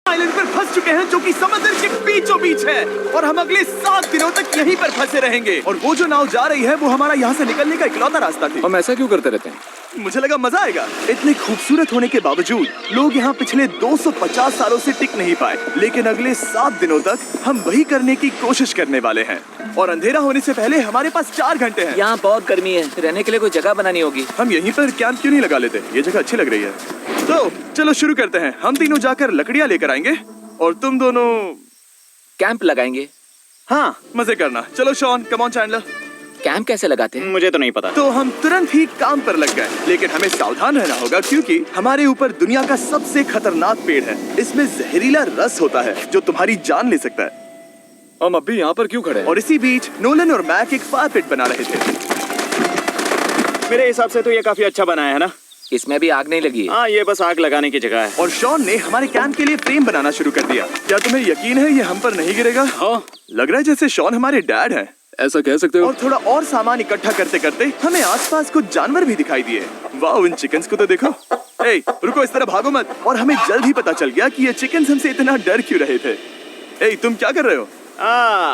Island पर फंस चुके हैं जो कि समुद्र के बीचों बीच है और हम अगले 7 दिनों तक यहीं पर फंसे रहेंगे। और वो जो नाव जा रही है वो हमारा यहाँ से निकलने का इकलौता रास्ता थी। हम ऐसा क्यों करते रहते हैं? मुझे लगा मजा आएगा। इतने खूबसूरत होने के बावजूद लोग यहाँ पिछले 250 सालों से टिक नहीं पाए, लेकिन अगले 7 दिनों तक हम वही करने की कोशिश करने वाले हैं। और अंधेरा होने से पहले हमारे पास 4 घंटे हैं। यहाँ बहुत गर्मी है, रहने के लिए कोई जगह बनानी होगी। हम यहीं पर कैंप क्यों नहीं लगा लेते? ये जगह अच्छी लग रही है। तो चलो शुरू करते हैं। हम तीनों जाकर लकड़ियाँ लेकर आएंगे और तुम दोनों कैंप लगाएंगे। हाँ, मजे करना। चलो Shawn, come on Chandler. Camp कैसे लगाते हैं? मुझे तो नहीं पता। तो हम तुरंत ही काम पर लग गए, लेकिन हमें सावधान रहना होगा क्योंकि हमारे ऊपर दुनिया का सबसे खतरनाक पेड़ है। इसमें जहरीला रस होता है जो तुम्हारी जान ले सकता है। हम अभी यहाँ पर क्यों खड़े हैं? और इसी बीच नोलन और मैक एक फायर पिट बना रहे थे। मेरे हिसाब से तो ये काफी अच्छा बनाया है ना? इसमें भी आग नहीं लगी है। हाँ, ये बस आग लगाने की जगह है। और शॉन ने हमारे कैंप के लिए फ्रेम बनाना शुरू कर दिया। क्या तुम्हें यकीन है ये हम पर नहीं गिरेगा? हाँ। लग रहा है जैसे शॉन हमारे डैड हैं। ऐसा कह सकते हो? और थोड़ा और सामान इकट्ठा करते करते हमें आसपास कुछ जानवर भी दिखाई दिए। वाह, इन चिकन्स को तो देखो। ए, रुको, इस तरह भागो मत। और हमें जल्द ही पता चल गया कि ये चिकन्स हमसे इतना डर क्यों रहे थे। ए, तुम क्या कर रहे हो?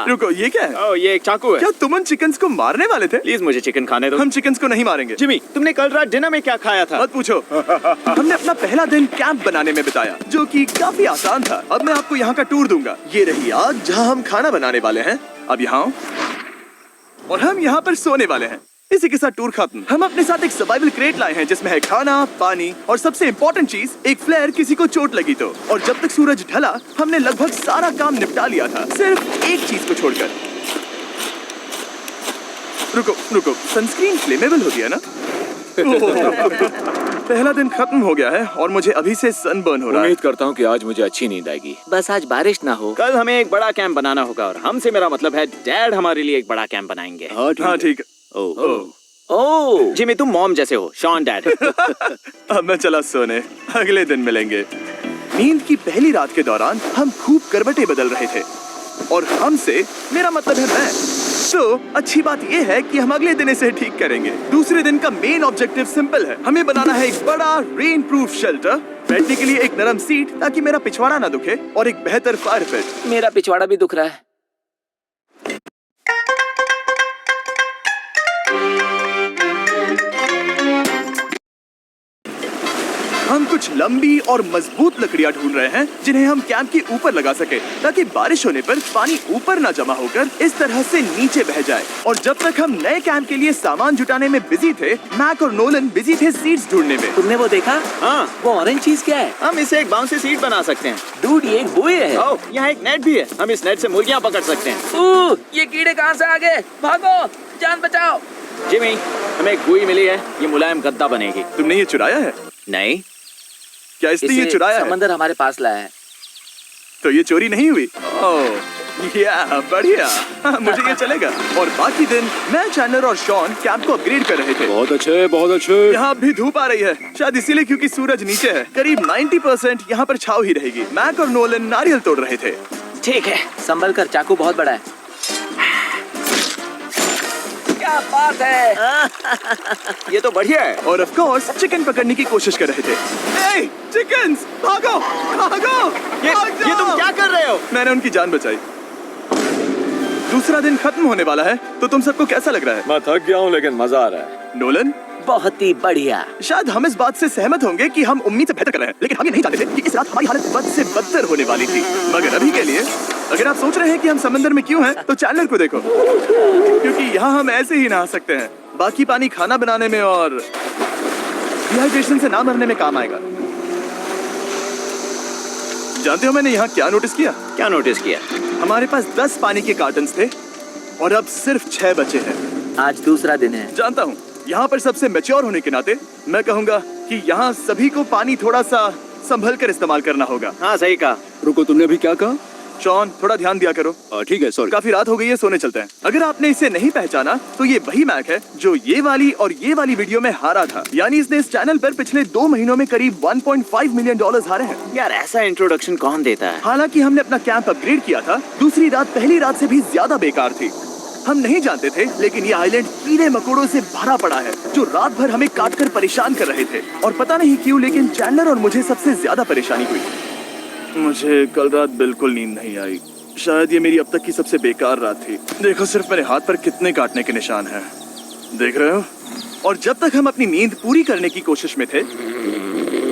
रुको, ये क्या है? ओह, ये एक चाकू है। क्या तुम उन चिकन्स को मारने वाले थे? प्लीज मुझे चिकन खाने दो। हम चिकन्स को नहीं मारेंगे। जिमी, तुमने कल रात डिनर में क्या खाया था? मत पूछो। हमने अपना पहला दिन कैंप बनाने में बिताया, जो कि काफी आसान था। अब मैं आपको यहाँ का टूर दूंगा। ये रही आग जहाँ हम खाना बनाने वाले हैं। अब यहाँ और हम यहाँ पर सोने वाले हैं। इसी के साथ टूर खत्म। हम अपने साथ एक सर्वाइवल क्रेट लाए हैं जिसमें है खाना, पानी और सबसे इम्पोर्टेंट चीज एक फ्लेयर, किसी को चोट लगी तो। और जब तक सूरज ढला हमने लगभग सारा काम निपटा लिया था, सिर्फ एक चीज को छोड़कर। रुको, सनस्क्रीन फ्लेमेबल होती है ना? पहला दिन खत्म हो गया है और मुझे अभी से सनबर्न हो रहा है। उम्मीद करता हूँ कि आज मुझे अच्छी नींद आएगी। बस आज बारिश ना हो। कल हमें एक बड़ा कैंप बनाना होगा और हमसे मेरा मतलब है डैड हमारे लिए एक बड़ा कैंप बनाएंगे। हाँ ठीक है। ओह, जिमी तुम मॉम जैसे हो, शॉन डैड। अब मैं चला सोने, अगले दिन मिलेंगे। नींद की पहली रात के दौरान हम खूब करवटें बदल रहे थे और हमसे मेरा मतलब है मैं। तो अच्छी बात यह है कि हम अगले दिन इसे ठीक करेंगे। दूसरे दिन का मेन ऑब्जेक्टिव सिंपल है। हमें बनाना है एक बड़ा रेन प्रूफ शेल्टर, बैठने के लिए एक नरम सीट ताकि मेरा पिछवाड़ा ना दुखे, और एक बेहतर फायर पिट। मेरा पिछवाड़ा भी दुख रहा है। हम कुछ लंबी और मजबूत लकड़ियां ढूंढ रहे हैं जिन्हें हम कैंप के ऊपर लगा सके ताकि बारिश होने पर पानी ऊपर ना जमा होकर इस तरह से नीचे बह जाए। और जब तक हम नए कैंप के लिए सामान जुटाने में बिजी थे, मैक और नोलन बिजी थे सीड्स ढूंढने में। तुमने वो देखा? हाँ, वो ऑरेंज चीज क्या है? हम इसे एक बाउंसी सीट बना सकते हैं। डूड, ये एक बुए है। ओह, यहाँ एक नेट भी है। हम इस नेट से मुर्गियाँ पकड़ सकते हैं। ये कीड़े कहाँ से आ गए? भागो, जान बचाओ। जिमी, हमें एक बुई मिली है। ये मुलायम गद्दा बनेगी। तुमने ये चुराया है? नहीं। क्या इसलिए ये चुराया है? समंदर हमारे पास लाया है। तो ये चोरी नहीं हुई? ओह, या बढ़िया। मुझे ये चलेगा। और बाकी दिन मैं, चैंडलर और शॉन कैंप को अपग्रेड कर रहे थे। बहुत अच्छे, बहुत अच्छे। यहाँ भी धूप आ रही है, शायद इसीलिए क्योंकि सूरज नीचे है। करीब 90% यहाँ पर छाव ही रहेगी। मैक और नोलन नारियल तोड़ रहे थे। ठीक है, संभल कर, चाकू बहुत बड़ा है। क्या बात है। ये तो बढ़िया है। और ऑफ कोर्स चिकन पकड़ने की कोशिश कर रहे थे। ए, चिकन्स, भागो, भागो, ये तुम क्या कर रहे हो? मैंने उनकी जान बचाई। दूसरा दिन खत्म होने वाला है, तो तुम सबको कैसा लग रहा है? मैं थक गया हूँ लेकिन मजा आ रहा है। नोलन, बहुत ही बढ़िया। शायद हम इस बात से सहमत होंगे कि हम उम्मीद से बेहतर कर रहे हैं, लेकिन हम ये नहीं जानते थे कि इस रात हमारी हालत बद से बदतर होने वाली थी। मगर अभी के लिए, अगर आप सोच रहे हैं कि हम समंदर में क्यों हैं, तो चैंडलर को देखो, क्योंकि यहाँ हम ऐसे ही नहा सकते हैं। बाकी पानी खाना बनाने में और डिहाइड्रेशन से ना मरने में काम आएगा। जानते हो मैंने यहाँ क्या नोटिस किया? क्या नोटिस किया? हमारे पास 10 पानी के कार्टन्स थे और अब सिर्फ 6 बचे हैं। आज दूसरा दिन है। जानता हूँ, यहाँ पर सबसे मैच्योर होने के नाते मैं कहूँगा कि यहाँ सभी को पानी थोड़ा सा संभल कर इस्तेमाल करना होगा। हाँ, सही कहा। रुको, तुमने अभी क्या कहा? शॉन, थोड़ा ध्यान दिया करो। ठीक है, सॉरी। काफी रात हो गई है, सोने चलते हैं। अगर आपने इसे नहीं पहचाना तो ये वही मैक है जो ये वाली और ये वाली वीडियो में हारा था। यानी इसने इस चैनल पर पिछले 2 महीनों में करीब $1.5 मिलियन हारे हैं। यार, ऐसा इंट्रोडक्शन कौन देता है? हालांकि हमने अपना कैंप अपग्रेड किया था, दूसरी रात पहली रात से भी ज्यादा बेकार थी। हम नहीं जानते थे, लेकिन ये आइलैंड कीड़े मकोड़ों से भरा पड़ा है जो रात भर हमें काटकर परेशान कर रहे थे। और पता नहीं क्यों, लेकिन चैंडलर और मुझे सबसे ज्यादा परेशानी हुई। मुझे कल रात बिल्कुल नींद नहीं आई। शायद ये मेरी अब तक की सबसे बेकार रात थी। देखो सिर्फ मेरे हाथ पर कितने काटने के निशान हैं। देख रहे हो? और जब तक हम अपनी नींद पूरी करने की कोशिश में थे,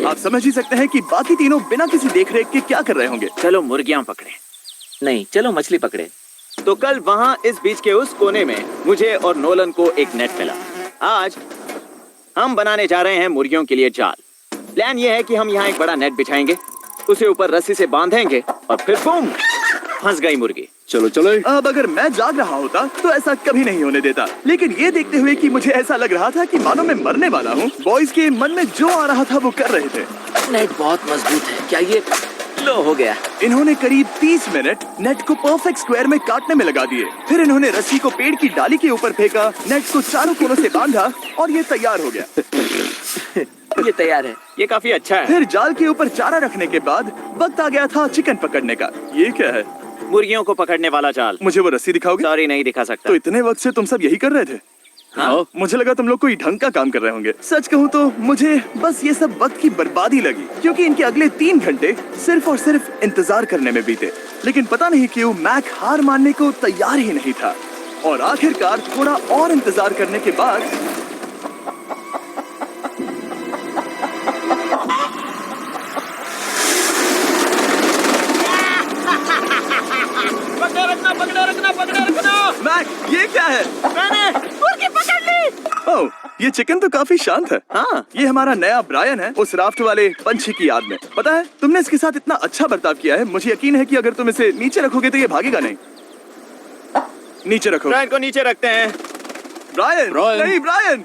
आप समझ ही सकते हैं कि बाकी तीनों बिना किसी देखरेख के क्या कर रहे होंगे। चलो मुर्गियां पकड़े। नहीं, चलो मछली पकड़े। तो कल वहाँ इस बीच के उस कोने में मुझे और नोलन को एक नेट मिला। आज हम बनाने जा रहे हैं मुर्गियों के लिए जाल। प्लान ये है कि हम यहाँ एक बड़ा नेट बिछाएंगे, उसे ऊपर रस्सी से बांधेंगे और फिर बूम, फंस गई मुर्गी। चलो चलो। अब अगर मैं जाग रहा होता तो ऐसा कभी नहीं होने देता, लेकिन ये देखते हुए कि मुझे ऐसा लग रहा था कि मानो मैं मरने वाला हूँ, बॉयज के मन में जो आ रहा था वो कर रहे थे। नेट बहुत मजबूत है। क्या ये लो हो गया? इन्होंने करीब 30 मिनट नेट को परफेक्ट स्क्वायर में काटने में लगा दिए। फिर इन्होंने रस्सी को पेड़ की डाली के ऊपर फेंका, नेट को चारों कोनों से बांधा और ये तैयार हो गया। ये तैयार है। ये काफी अच्छा है। फिर जाल के ऊपर चारा रखने के बाद वक्त आ गया था चिकन पकड़ने का। ये क्या है? मुर्गियों को पकड़ने वाला जाल। मुझे वो रस्सी दिखाओगे? सॉरी, नहीं दिखा सकता। तो इतने वक्त से तुम सब यही कर रहे थे? हाँ? मुझे लगा तुम लोग कोई ढंग का काम कर रहे होंगे। सच कहूँ तो मुझे बस ये सब वक्त की बर्बादी लगी, क्योंकि इनके अगले 3 घंटे सिर्फ और सिर्फ इंतजार करने में बीते। लेकिन पता नहीं क्यों मैक हार मानने को तैयार ही नहीं था, और आखिरकार थोड़ा और इंतजार करने के बाद मैक, ये क्या है? मैंने मुर्गी पकड़ ली। ओह, ये चिकन तो काफी शांत है। हाँ। ये हमारा नया ब्रायन है, उस राफ्ट वाले पंछी की याद में। पता है, तुमने इसके साथ इतना अच्छा बर्ताव किया है, मुझे यकीन है कि अगर तुम इसे नीचे रखोगे तो ये भागेगा नहीं। नीचे रखो। ब्रायन को नीचे रखते हैं। ब्रायन, नहीं ब्रायन,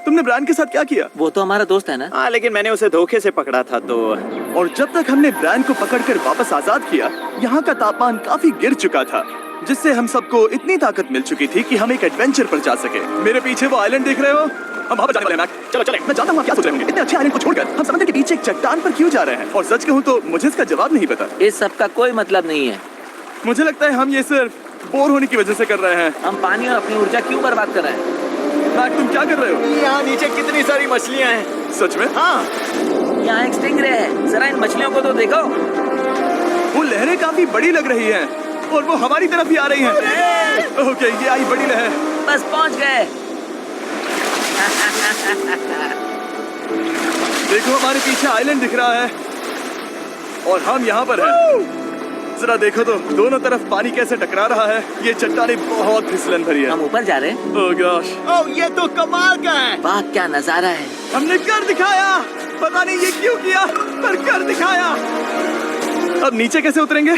तुमने ब्रायन के साथ क्या किया? वो तो हमारा दोस्त है ना। हाँ, लेकिन मैंने उसे धोखे से पकड़ा था तो। और जब तक हमने ब्रायन को पकड़कर वापस आजाद किया, यहाँ का तापमान काफी गिर चुका था, जिससे हम सबको इतनी ताकत मिल चुकी थी कि हम एक एडवेंचर पर जा सके। मेरे पीछे वो आइलैंड देख रहे हो? हम वहाँ पर जाने वाले हैं, मैक। चलो चले। मैं जानता हूँ आप क्या सोच रहे होंगे, इतने अच्छे आइलैंड को छोड़कर हम समुद्र के पीछे एक चट्टान पर क्यों जा रहे हैं? और सच कहूँ तो मुझे इसका जवाब नहीं पता। इस सब का कोई मतलब नहीं है। मुझे लगता है हम ये सिर्फ बोर होने की वजह से कर रहे हैं। हम पानी और अपनी ऊर्जा क्यों बर्बाद कर रहे हैं? मैक, तुम क्या कर रहे हो? यहाँ नीचे कितनी सारी मछलियाँ हैं। सच में? हाँ। यहाँ एक स्टिंगरे है, जरा इन मछलियों को तो देखो। वो लहरें काफी बड़ी लग रही हैं, और वो हमारी तरफ ही आ रही हैं। ओके, ये आई बड़ी लहर। बस पहुँच गए। देखो, हमारे पीछे आइलैंड दिख रहा है और हम यहाँ पर हैं। जरा देखो तो, दोनों तरफ पानी कैसे टकरा रहा है। ये चट्टानें बहुत फिसलन भरी है। हम ऊपर जा रहे हैं। ओह गॉश, ओह, ये तो कमाल का है। वाह, क्या नजारा है। हमने कर दिखाया। पता नहीं ये क्यों किया, पर कर दिखाया। अब नीचे कैसे उतरेंगे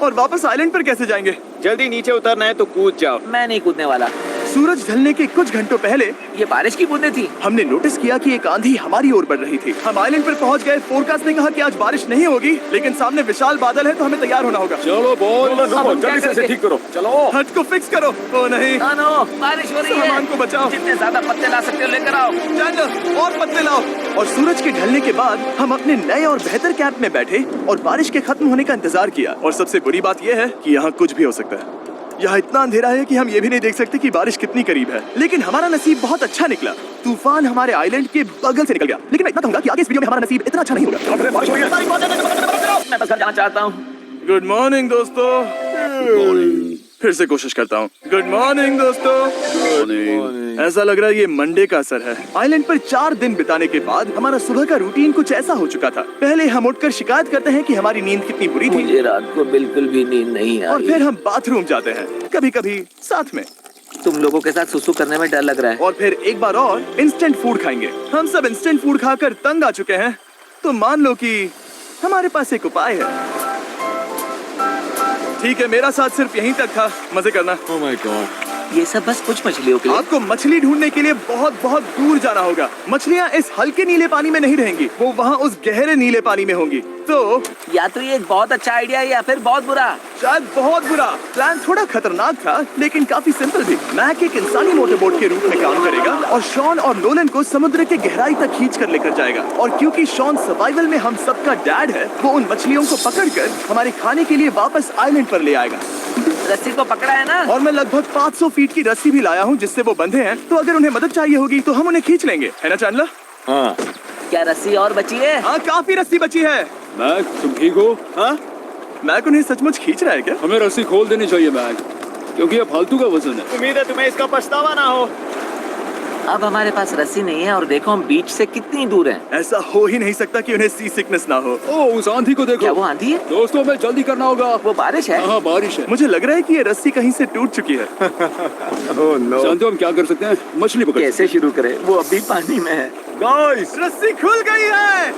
और वापस आइलैंड पर कैसे जाएंगे? जल्दी नीचे उतरना है तो कूद जाओ। मैं नहीं कूदने वाला। सूरज ढलने के कुछ घंटों पहले ये बारिश की बूंदें थी। हमने नोटिस किया कि एक आंधी हमारी ओर बढ़ रही थी। हम आइलैंड पर पहुंच गए। फोरकास्ट ने कहा कि आज बारिश नहीं होगी, लेकिन सामने विशाल बादल है, तो हमें तैयार होना होगा। चलो बोल, अब हम क्या जल्दी से इसे करेंगे? ठीक करो। चलो। हट को फिक्स करो। ओ नहीं, नो, बारिश हो रही है। सामान को बचाओ। जितने ज्यादा पत्ते ला सकते हो लेकर आओ। चैंडलर, और पत्ते लाओ। और सूरज के ढलने के बाद हम अपने नए और बेहतर कैंप में बैठे और बारिश के खत्म होने का इंतजार किया। और सबसे बुरी बात यह है कि यहाँ कुछ भी हो सकता है। यहाँ इतना अंधेरा है कि हम ये भी नहीं देख सकते कि बारिश कितनी करीब है। लेकिन हमारा नसीब बहुत अच्छा निकला। तूफान हमारे आइलैंड के बगल से निकल गया। लेकिन मैं इतना कहूंगा कि आगे इस वीडियो में हमारा नसीब इतना अच्छा नहीं होगा। मैं बस घर जाना चाहता हूँ। गुड मॉर्निंग दोस्तों। फिर से कोशिश करता हूँ। गुड मॉर्निंग दोस्तों। ऐसा लग रहा है ये मंडे का असर है। आइलैंड पर 4 दिन बिताने के बाद हमारा सुबह का रूटीन कुछ ऐसा हो चुका था। पहले हम उठकर शिकायत करते हैं कि हमारी नींद कितनी बुरी थी, मुझे रात को बिल्कुल भी नींद नहीं आई। और फिर हम बाथरूम जाते हैं, कभी कभी साथ में, तुम लोगों के साथ सुसु करने में डर लग रहा है। और फिर एक बार और इंस्टेंट फूड खाएंगे। हम सब इंस्टेंट फूड खाकर तंग आ चुके हैं, तो मान लो कि हमारे पास एक उपाय है। ठीक है, मेरा साथ सिर्फ यहीं तक था। मजे करना। Oh my God. ये सब बस कुछ मछलियों के लिए। आपको मछली ढूंढने के लिए बहुत बहुत दूर जाना होगा। मछलियाँ इस हल्के नीले पानी में नहीं रहेंगी, वो वहाँ उस गहरे नीले पानी में होंगी। तो या तो ये एक बहुत अच्छा आइडिया है या फिर बहुत बुरा। शायद बहुत बुरा। प्लान थोड़ा खतरनाक था, लेकिन काफी सिंपल भी। मैक एक इंसानी मोटरबोट के रूप में काम करेगा और शॉन और नोलन को समुद्र के गहराई तक खींच कर लेकर जाएगा। और क्योंकि शॉन सर्वाइवल में हम सबका डैड है, वो उन मछलियों को पकड़कर हमारे खाने के लिए वापस आइलैंड पर ले आएगा। रस्सी को पकड़ा है ना? और मैं लगभग 500 फीट की रस्सी भी लाया हूँ जिससे वो बंधे हैं, तो अगर उन्हें मदद चाहिए होगी तो हम उन्हें खींच लेंगे, है ना चैंडलर? हाँ। क्या रस्सी और बची है? हाँ, काफी रस्सी बची है। मैक, तुम ठीक हो? हाँ? मैक उन्हें सचमुच खींच रहा है क्या? हमें रस्सी खोल देनी चाहिए मैक, क्योंकि ये फालतू का वजन है। उम्मीद है तुम्हें इसका पछतावा ना हो। अब हमारे पास रस्सी नहीं है और देखो हम बीच से कितनी दूर हैं। ऐसा हो ही नहीं सकता कि उन्हें सी सिकनेस ना हो। ओह, उस आंधी को क्या देखो। वो आंधी है? दोस्तों, हमें जल्दी करना होगा। वो बारिश है? हाँ, बारिश है। मुझे लग रहा है कि ये रस्सी कहीं से टूट चुकी है। Oh no. जानते हो हम क्या कर सकते हैं? मछली पकड़। कैसे शुरू करें? वो अभी पानी में है। गाइस, रस्सी खुल गई है।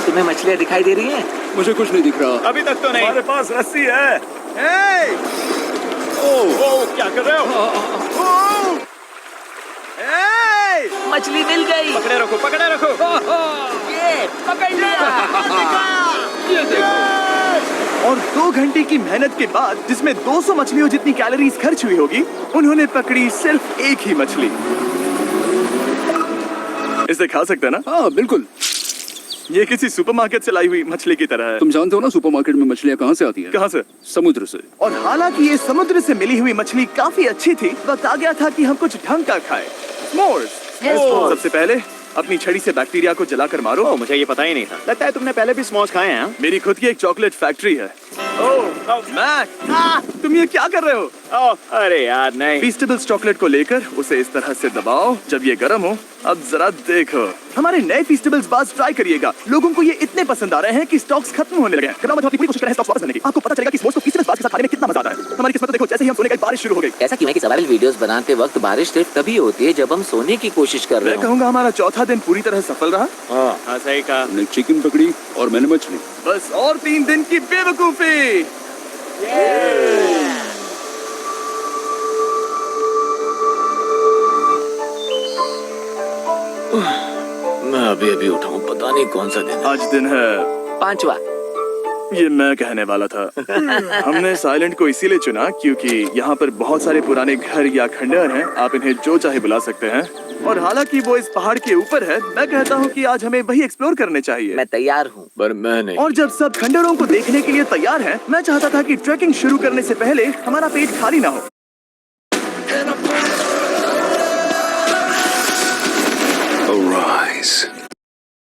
तुम्हें मछलियाँ दिखाई दे रही हैं? मुझे कुछ नहीं दिख रहा। अभी तक तो नहीं। हमारे पास रस्सी है। हे! ओह, क्या कर रहे हो? ओह! हे! मछली मिल गई। पकड़े रखो, पकड़े रखो। ये पकड़ लिया। ये देखो। और 2 घंटे की मेहनत के बाद, जिसमें 200 मछलियों जितनी कैलोरीज खर्च हुई होगी, उन्होंने पकड़ी सिर्फ एक ही मछली। इसे खा सकते हैं ना? हाँ, बिल्कुल। ये किसी सुपरमार्केट से लाई हुई मछली की तरह है। तुम जानते हो ना सुपरमार्केट में मछलियाँ कहाँ से आती है? कहाँ से? समुद्र से। और हालांकि ये समुद्र से मिली हुई मछली काफी अच्छी थी, वक्त आ गया था कि हम कुछ ढंग का खाएं। s'mores। S'mores। सबसे पहले अपनी छड़ी से बैक्टीरिया को जलाकर मारो। ओह, मुझे ये पता ही नहीं था। लगता है तुमने पहले भी स्मोज खाए हैं। मेरी खुद की एक चॉकलेट फैक्ट्री है। मैक, तुम ये क्या कर रहे हो? ओह, अरे यार नहीं। फीस्टेबल्स चॉकलेट को लेकर उसे इस तरह से दबाओ। जब ये गर्म हो, अब जरा देखो। हमारे नए फीस्टेबल्स बार्स ट्राई करिएगा। लोगों को ये इतने पसंद आ रहे हैं कि स्टॉक्स खत्म होने लगे हैं। अपनी पूरी कोशिश करें स्टॉक्स वापस करने की। आपको पता चलेगा कि स्मोर्स को फीस्टेबल्स बार्स के साथ खाने में कितना मजा आता है। हमारी किस्मत देखो, जैसे ही हम सोने गए बारिश शुरू हो गई। ऐसा क्यों है कि सर्वाइवल वीडियोस बनाते वक्त बारिश सिर्फ तभी होती है जब हम सोने की कोशिश कर रहे मैं हो। कहूँगा हमारा चौथा दिन पूरी तरह सफल रहा। हाँ, सही कहा। हमने चिकन पकड़ी और मैंने मछली। बस और 3 दिन की बेवकूफी। मैं अभी अभी उठा हूँ, पता नहीं कौन सा दिन। आज दिन है 5वां। ये मैं कहने वाला था। हमने साइलेंट को इसीलिए चुना क्योंकि यहाँ पर बहुत सारे पुराने घर या खंडहर हैं। आप इन्हें जो चाहे बुला सकते हैं। और हालांकि वो इस पहाड़ के ऊपर है, मैं कहता हूँ कि आज हमें वही एक्सप्लोर करने चाहिए। मैं तैयार हूँ। पर मैं नहीं। और जब सब खंडहरों को देखने के लिए तैयार हैं, मैं चाहता था कि ट्रैकिंग शुरू करने से पहले हमारा पेट खाली ना हो।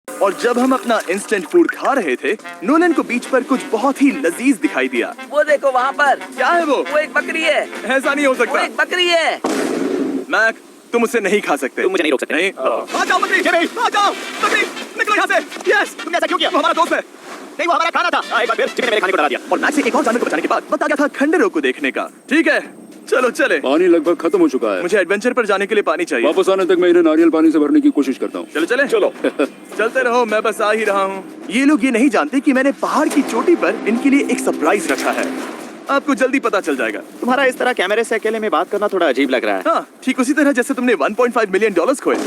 और जब हम अपना इंस्टेंट फूड खा रहे थे, नोलन को बीच पर कुछ बहुत ही लजीज दिखाई दिया। वो देखो वहाँ पर। क्या है वो? वो एक बकरी है। ऐसा नहीं हो वो सकता। एक बकरी है। मैक, तुम उसे नहीं खा सकते। तुम मुझे नहीं रोक सकते। नहीं। आ जाओ बकरी, आ जाओ बकरी, निकलो यहाँ से। यस, तुमने ऐसा क्यों किया? वो हमारा दोस्त है। नहीं, वो हमारा खाना था। एक बार फिर जिसने मेरे खाने को डरा दिया। और मैक से एक और जानवर को बचाने के बाद वक्त आ गया था खंडहरों को देखने का। ठीक है, चलो चले। पानी लगभग खत्म हो चुका है। मुझे एडवेंचर पर जाने के लिए पानी चाहिए। वापस आने तक मैं इन्हें नारियल पानी से भरने की कोशिश करता हूँ। चलो चले। चलो चलते रहो, मैं बस आ ही रहा हूँ। ये लोग ये नहीं जानते कि मैंने पहाड़ की चोटी पर इनके लिए एक सरप्राइज रखा है। आपको जल्दी पता चल जाएगा। तुम्हारा इस तरह कैमरे से अकेले में बात करना थोड़ा अजीब लग रहा है। हाँ, ठीक उसी तरह जैसे तुमने $1.5 मिलियन खोए।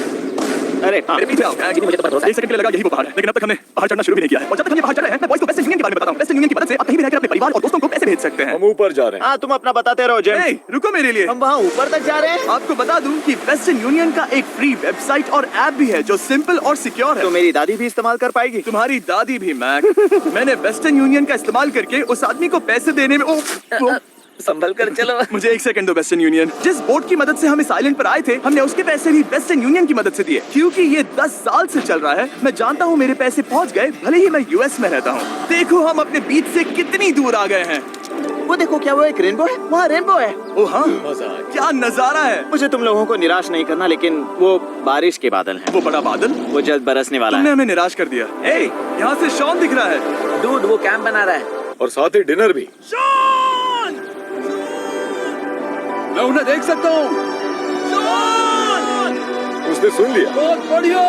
अरे हाँ। मेरे पीछे आओ। मुझे तो पता होता है। एक सेकंड के लिए लगा यही वो पहाड़ है, लेकिन अब तक हमने पहाड़ चढ़ना शुरू भी नहीं किया है। और जब तक हम ये पहाड़ चढ़ रहे हैं, मैं बॉयज को वेस्टर्न यूनियन के बारे में बताता हूँ। वेस्टर्न यूनियन की मदद से आप कहीं भी रहकर अपने परिवार और दोस्तों को पैसे भेज सकते हैं। हम ऊपर जा रहे हैं। हाँ, तुम अपना बताते रहो जेम। ए, रुको मेरे लिए। हम वहाँ ऊपर तक जा रहे हैं। आपको बता दूं कि वेस्टर्न यूनियन का एक फ्री वेबसाइट और ऐप भी है जो सिंपल और सिक्योर है। तो मेरी दादी भी इस्तेमाल कर पाएगी। तुम्हारी दादी भी, मैक। मैंने वेस्टर्न यूनियन का इस्तेमाल करके उस आदमी को पैसे देने में संभल कर चलो। मुझे एक सेकंड दो। वेस्टर्न यूनियन, जिस बोट की मदद से हम इस आइलैंड पर आए थे, हमने उसके पैसे भी वेस्टर्न यूनियन की मदद से दिए। क्योंकि ये 10 साल से चल रहा है, मैं जानता हूँ मेरे पैसे पहुँच गए, भले ही मैं यूएस में रहता हूँ। देखो हम अपने बीच से कितनी दूर आ गए हैं। वो देखो, क्या वो एक रेनबो है? वहाँ रेनबो है। ओ हाँ, क्या नजारा है। मुझे तुम लोगों को निराश नहीं करना, लेकिन वो बारिश के बादल हैं। वो बड़ा बादल, वो जल्द बरसने वाला तुमने है। हमें निराश कर दिया। ए, यहाँ से शॉन दिख रहा है। डूड, वो कैंप बना रहा है। और साथ ही डिनर भी। शॉन! मैं उन्हें देख सकता हूँ। शॉन! उसने सुन लिया। बहुत बढ़िया।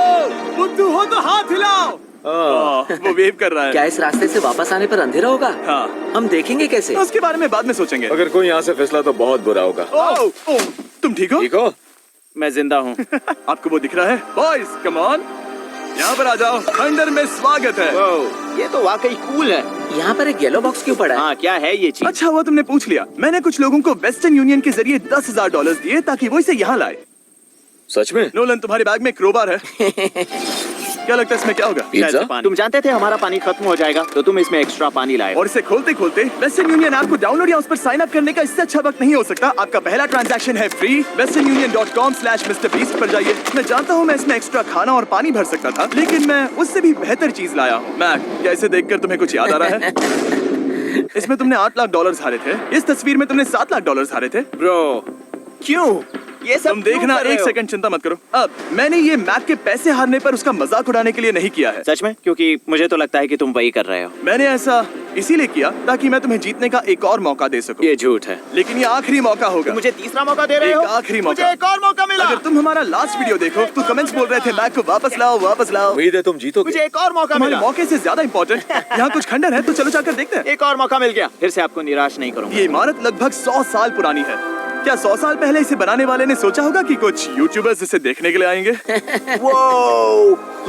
बुद्धू हो तो हाथ हिलाओ। वो वेव कर रहा है। क्या इस रास्ते से वापस आने पर अंधेरा होगा? हाँ, हम देखेंगे कैसे? उसके बारे में बाद में सोचेंगे। अगर कोई यहाँ से फिसला तो बहुत बुरा होगा। ओह, तुम ठीक हो? ठीक हो? मैं जिंदा हूँ। आपको वो दिख रहा है? बॉयज, कम ऑन, यहाँ पर आ जाओ। खंडर में स्वागत है। वाह, ये तो वाकई कूल है। यहाँ पर एक येलो बॉक्स क्यों पड़ा है? हाँ, क्या है ये चीज? अच्छा हुआ तुमने पूछ लिया। मैंने कुछ लोगों को वेस्टर्न यूनियन के जरिए $10,000 दिए ताकि वो इसे यहाँ लाए। सच में? नोलन, तुम्हारे बैग में क्रोबार है। क्या लगता है इसमें क्या होगा? कैसे पानी? तुम जानते थे हमारा पानी खत्म हो जाएगा तो तुम इसमें एक्स्ट्रा पानी लाए। और इसे खोलते खोलते वेस्टर्न यूनियन ऐप को डाउनलोड या उस पर साइन अप करने का इससे अच्छा वक्त नहीं हो सकता। आपका पहला ट्रांजैक्शन है फ्री। westernunion.com/MrBeast पर जाइए। मैं जानता हूँ मैं इसमें एक्स्ट्रा खाना और पानी भर सकता था, लेकिन मैं उससे भी बेहतर चीज लाया हूँ। मैक, क्या इसे देखकर तुम्हें कुछ याद आ रहा है? इसमें तुमने $8 लाख हारे थे। इस तस्वीर में तुमने $7 लाख हारे थे। ब्रो, क्यों ये सब तुम देखना, क्यों कर रहे एक हो? सेकंड चिंता मत करो। अब मैंने ये मैक के पैसे हारने पर उसका मजाक उड़ाने के लिए नहीं किया है। सच में? क्योंकि मुझे तो लगता है कि तुम वही कर रहे हो। मैंने ऐसा इसीलिए किया ताकि मैं तुम्हें जीतने का एक और मौका दे सकूं। ये झूठ है। लेकिन ये आखिरी मौका होगा। मुझे तीसरा मौका दे रहे हो? एक आखिरी मौका। मुझे एक और मौका मिला। अगर तुम हमारा लास्ट वीडियो देखो तो कमेंट्स बोल रहे थे मैक को वापस लाओ, वापस लाओ। उम्मीद है तुम जीतोगे। मुझे एक और मौका तुम्हारे मिला। मौके से ज्यादा इंपॉर्टेंट यहाँ कुछ खंडर है, तो चलो जाकर देखते हैं। एक और मौका मिल गया। फिर से आपको निराश नहीं करूंगा। ये इमारत लगभग 100 साल पुरानी है। क्या 100 साल पहले इसे बनाने वाले ने सोचा होगा कि कुछ यूट्यूबर्स इसे देखने के लिए आएंगे? वो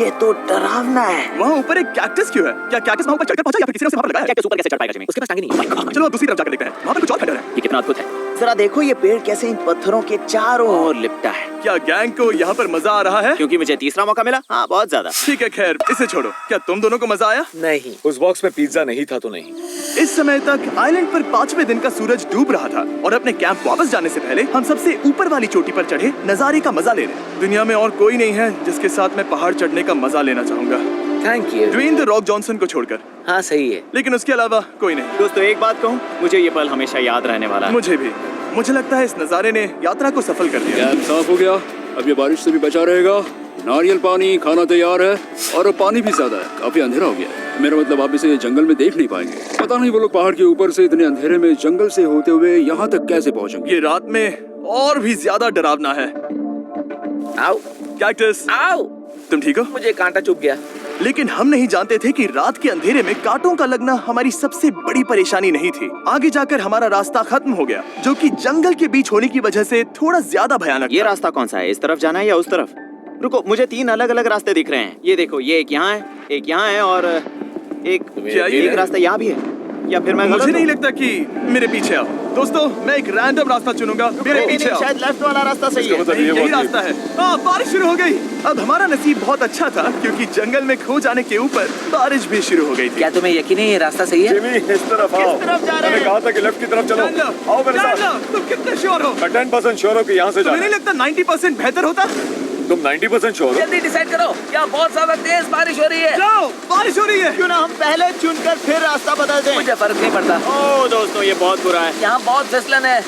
ये तो डरावना है। वहाँ ऊपर एक कैक्टस क्यों है? क्या कैक्टस वहाँ ऊपर चढ़कर पहुंचा या फिर किसी ने उसे वहाँ पर लगाया है? कैक्टस ऊपर कैसे चढ़ पाएगा जिमी? उसके पास टांगे नहीं है। चलो अब दूसरी तरफ जाकर देखते हैं। वहाँ पर कुछ और खंडर है। ये कितना अद्भुत है। जरा देखो ये पेड़ कैसे इन पत्थरों के चारों ओर लिपटा है। क्या गैंग को यहाँ पर मजा आ रहा है? क्योंकि मुझे तीसरा मौका मिला। हाँ, बहुत ज्यादा। ठीक है, खैर इसे छोड़ो। क्या तुम दोनों को मजा आया? नहीं। उस बॉक्स में पिज्जा नहीं था तो नहीं। इस समय तक आइलैंड पर 5वें दिन का सूरज डूब रहा था और अपने कैंप वापस जाने से पहले हम सबसे ऊपर वाली चोटी पर चढ़े नजारे का मजा ले रहे। दुनिया में और कोई नहीं है जिसके साथ मैं पहाड़ चढ़ने का मजा लेना चाहूंगा, thank you. Dwayne the Rock Johnson को छोड़कर। हाँ सही है। लेकिन उसके अलावा कोई नहीं। दोस्तों, एक बात कहूँ, मुझे ये पल हमेशा याद रहने वाला है। मुझे भी। मुझे लगता है इस नजारे ने यात्रा को सफल कर दिया। कैंप साफ हो गया, अब ये बारिश से भी बचा रहेगा। नारियल पानी, खाना तैयार है और अब पानी भी ज्यादा है। काफी अंधेरा हो गया है। मेरा मतलब आप इसे जंगल में देख नहीं पाएंगे। पता नहीं वो लोग पहाड़ के ऊपर से इतने अंधेरे में जंगल से होते हुए यहाँ तक कैसे पहुँचेंगे। ये रात में और भी ज्यादा डरावना है। आओ कैक्टस, आओ। तुम ठीक हो? मुझे कांटा चुभ गया। लेकिन हम नहीं जानते थे कि रात के अंधेरे में कांटों का लगना हमारी सबसे बड़ी परेशानी नहीं थी। आगे जाकर हमारा रास्ता खत्म हो गया, जो कि जंगल के बीच होने की वजह से थोड़ा ज्यादा भयानक ये था। रास्ता कौन सा है? इस तरफ जाना है या उस तरफ? रुको, मुझे 3 अलग अलग रास्ते दिख रहे हैं। ये देखो, ये एक यहाँ है, एक यहाँ है और क्या ये एक है? रास्ता यहाँ भी है। या फिर मैं मुझे गलत नहीं हूँ? लगता कि मेरे पीछे आओ। दोस्तों, मैं एक रैंडम रास्ता चुनूंगा। मेरे नहीं, पीछे नहीं, आओ। शायद लेफ्ट वाला रास्ता सही है। नहीं, यही रास्ता है। बारिश शुरू हो गई। अब हमारा नसीब बहुत अच्छा था क्योंकि जंगल में खो जाने के ऊपर बारिश भी शुरू हो गई थी। क्या तुम्हें यकीन है ये रास्ता सही है? जिमी, इस तरफ आओ। किस तरफ जा रहे मैंने हैं? कहा था कि लेफ्ट की तरफ चलो। जान लो, आओ मेरे जान साथ। लो, तुम कितने श्योर हो? मैं 10% श्योर हूँ कि यहाँ से तुम्हें नहीं जाना। लगता 90% बेहतर होता? तुम 90% श्योर हो? जल्दी डिसाइड करो। क्या बहुत ज्यादा तेज बारिश हो रही है? जाओ, बारिश हो रही है। क्यों ना हम पहले चुनकर फिर रास्ता बदल दें? मुझे फर्क नहीं पड़ता। ओह दोस्तों, ये बहुत बुरा है। यहाँ बहुत फिसलन है।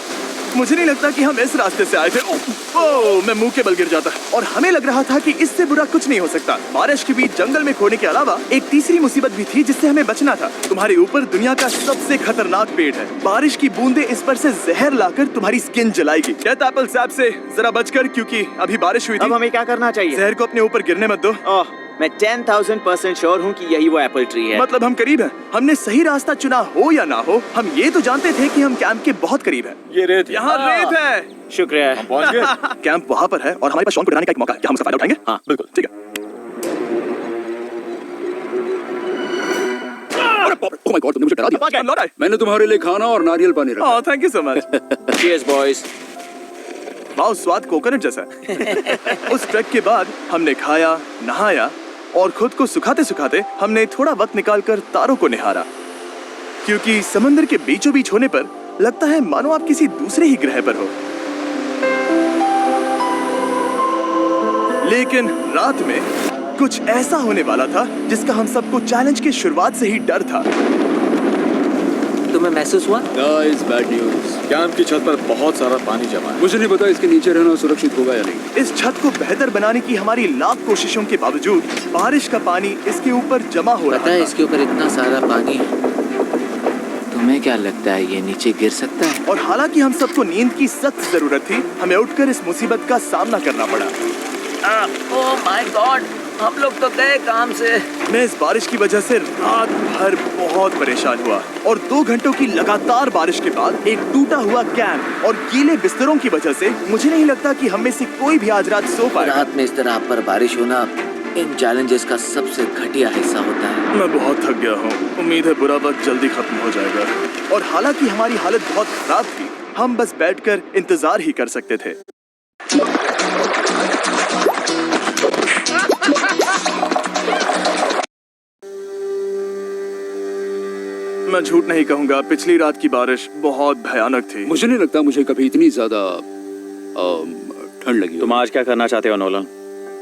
मुझे नहीं लगता कि हम इस रास्ते से आए थे। ओह, मैं मुंह के बल गिर जाता और हमें लग रहा था कि इससे बुरा कुछ नहीं हो सकता। बारिश के बीच जंगल में खोने के अलावा एक तीसरी मुसीबत भी थी जिससे हमें बचना था। तुम्हारे ऊपर दुनिया का सबसे खतरनाक पेड़ है। बारिश की बूंदें इस पर से जहर लाकर तुम्हारी स्किन जलाएगी। डेथ एप्पल सैप से जरा बचकर, क्योंकि अभी बारिश हुई अब थी। हमें क्या करना चाहिए? जहर को अपने ऊपर गिरने मत दो। ओह, मैं 10,000% श्योर हूँ कि यही वो एप्पल ट्री है। मतलब हम करीब हैं। हमने सही रास्ता चुना हो या ना हो, हम ये तो जानते थे कि हम कैंप के बहुत करीब हैं। ये रेत है। यहाँ रेत है। शुक्रिया। पहुँच गए। कैंप वहाँ पर है और हमारे पास शॉन को डराने का एक मौका है। क्या हम उसका फायदा उठाएंगे? हाँ। बिल्कुल, ठीक है। ओह माय गॉड, तुमने मुझे डरा दिया। लौट आए। मैंने तुम्हारे लिए खाना और नारियल पानी रखा। Oh, thank you so much. Cheers, boys. वाह, स्वाद कोकोनट जैसा है। उस ट्रैक के बाद हमने खाया, नहाया और खुद को सुखाते सुखाते हमने थोड़ा वक्त निकालकर तारों को निहारा, क्योंकि समंदर के बीचों बीच होने पर लगता है मानो आप किसी दूसरे ही ग्रह पर हो। लेकिन रात में कुछ ऐसा होने वाला था जिसका हम सबको चैलेंज की शुरुआत से ही डर था। तुम्हें महसूस हुआ? Guys, bad news. कैंप की छत पर बहुत सारा पानी जमा है। मुझे नहीं पता इसके नीचे रहना सुरक्षित होगा या नहीं। इस छत को बेहतर बनाने की हमारी लाख कोशिशों के बावजूद बारिश का पानी इसके ऊपर जमा हो रहा पता है था। इसके ऊपर इतना सारा पानी है। तुम्हें क्या लगता है ये नीचे गिर सकता है? और हालांकि हम सबको नींद की सख्त जरूरत थी, हमें उठकर इस मुसीबत का सामना करना पड़ा। ओह माय गॉड, हम लोग तो गए काम से। मैं इस बारिश की वजह से रात भर बहुत परेशान हुआ और 2 घंटों की लगातार बारिश के बाद एक टूटा हुआ कैंप और गीले बिस्तरों की वजह से मुझे नहीं लगता कि हम में से कोई भी आज रात सो पाएगा। रात में इस तरह आप पर बारिश होना इन चैलेंजेस का सबसे घटिया हिस्सा होता है। मैं बहुत थक गया हूँ। उम्मीद है बुरा वक्त जल्दी खत्म हो जाएगा। और हालांकि हमारी हालत बहुत खराब थी, हम बस बैठकर इंतजार ही कर सकते थे। मैं झूठ नहीं कहूंगा, पिछली रात की बारिश बहुत भयानक थी। मुझे नहीं लगता मुझे कभी इतनी ज्यादा ठंड लगी हो। तुम आज क्या करना चाहते हो नोलन?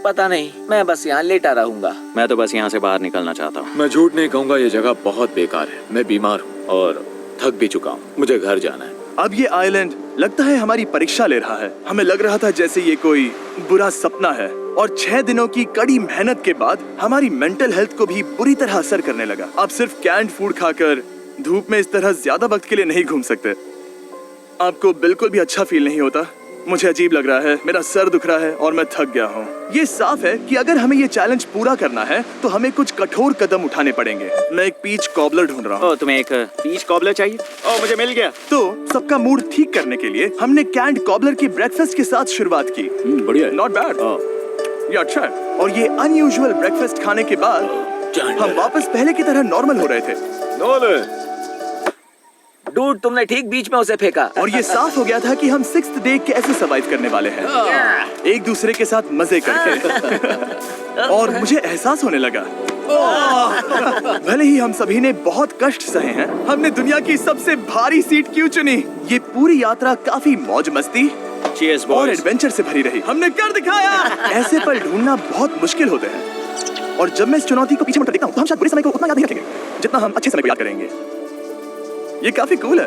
पता नहीं, मैं बस यहाँ लेटा रहूंगा। मैं तो बस यहाँ से बाहर निकलना चाहता हूँ। मैं झूठ नहीं कहूंगा, ये जगह बहुत बेकार है। मैं बीमार हूँ और थक भी चुका हूँ। मुझे घर जाना है। अब ये आइलैंड लगता है हमारी परीक्षा ले रहा है। हमें लग रहा था जैसे ये कोई बुरा सपना है, और 6 दिनों की कड़ी मेहनत के बाद हमारी मेंटल हेल्थ को भी बुरी तरह असर करने लगा। अब सिर्फ कैंड फूड खाकर धूप में इस तरह ज्यादा वक्त के लिए नहीं घूम सकते। आपको बिल्कुल भी अच्छा फील नहीं होता। मुझे अजीब लग रहा है, मेरा सर दुख रहा है और मैं थक गया हूँ। ये साफ है कि अगर हमें ये चैलेंज पूरा करना है तो हमें कुछ कठोर कदम उठाने पड़ेंगे। मैं एक पीच कॉबलर ढूंढ रहा हूँ। तुम्हें एक पीच कॉबलर चाहिए? मुझे मिल गया। तो सबका मूड ठीक करने के लिए हमने कैंड कॉबलर के ब्रेकफास्ट के साथ शुरुआत की। बढ़िया। नॉट बैड, ये अच्छा है। और ये अनयूजुअल ब्रेकफास्ट खाने के बाद हम वापस पहले की तरह नॉर्मल हो रहे थे। नोलन, डूड, तुमने ठीक बीच में उसे फेंका। और ये साफ हो गया था कि हम 6th डे कैसे सर्वाइव करने वाले हैं, एक दूसरे के साथ मजे करके। और मुझे एहसास होने लगा, भले ही हम सभी ने बहुत कष्ट सहे हैं, हमने दुनिया की सबसे भारी सीट क्यों चुनी? ये पूरी यात्रा काफी मौज मस्ती Cheers, और boys. एडवेंचर से भरी रही। हमने कर दिखाया। ऐसे पल ढूंढना बहुत मुश्किल होते हैं, और जब मैं इस चुनौती को पीछे मुड़कर देखता हूँ तो हम शायद बुरे समय को उतना याद नहीं रखेंगे जितना हम अच्छे समय को याद करेंगे। ये काफी कूल है।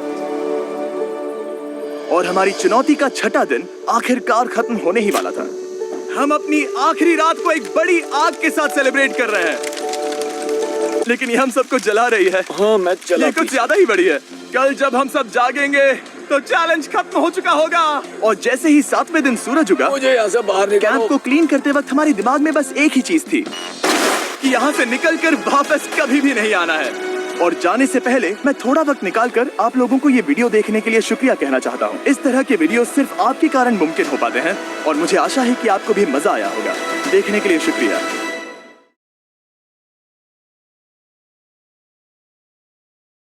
और हमारी चुनौती का 6ठा दिन आखिरकार खत्म होने ही वाला था। हम अपनी आखिरी रात को एक बड़ी आग के साथ सेलिब्रेट कर रहे हैं, लेकिन ये हम सबको जला रही है। हाँ मैं चला। ये कुछ ज्यादा ही बड़ी है। कल जब हम सब जागेंगे तो चैलेंज खत्म हो चुका होगा। और जैसे ही 7वें दिन सूरज उगा, मुझे यहाँ से बाहर कैंप निकालो। को क्लीन करते वक्त हमारे दिमाग में बस एक ही चीज थी कि यहाँ से निकलकर वापस कभी भी नहीं आना है। और जाने से पहले मैं थोड़ा वक्त निकालकर आप लोगों को ये वीडियो देखने के लिए शुक्रिया कहना चाहता हूँ। इस तरह के वीडियो सिर्फ आपके कारण मुमकिन हो पाते हैं, और मुझे आशा है कि आपको भी मजा आया होगा। देखने के लिए शुक्रिया।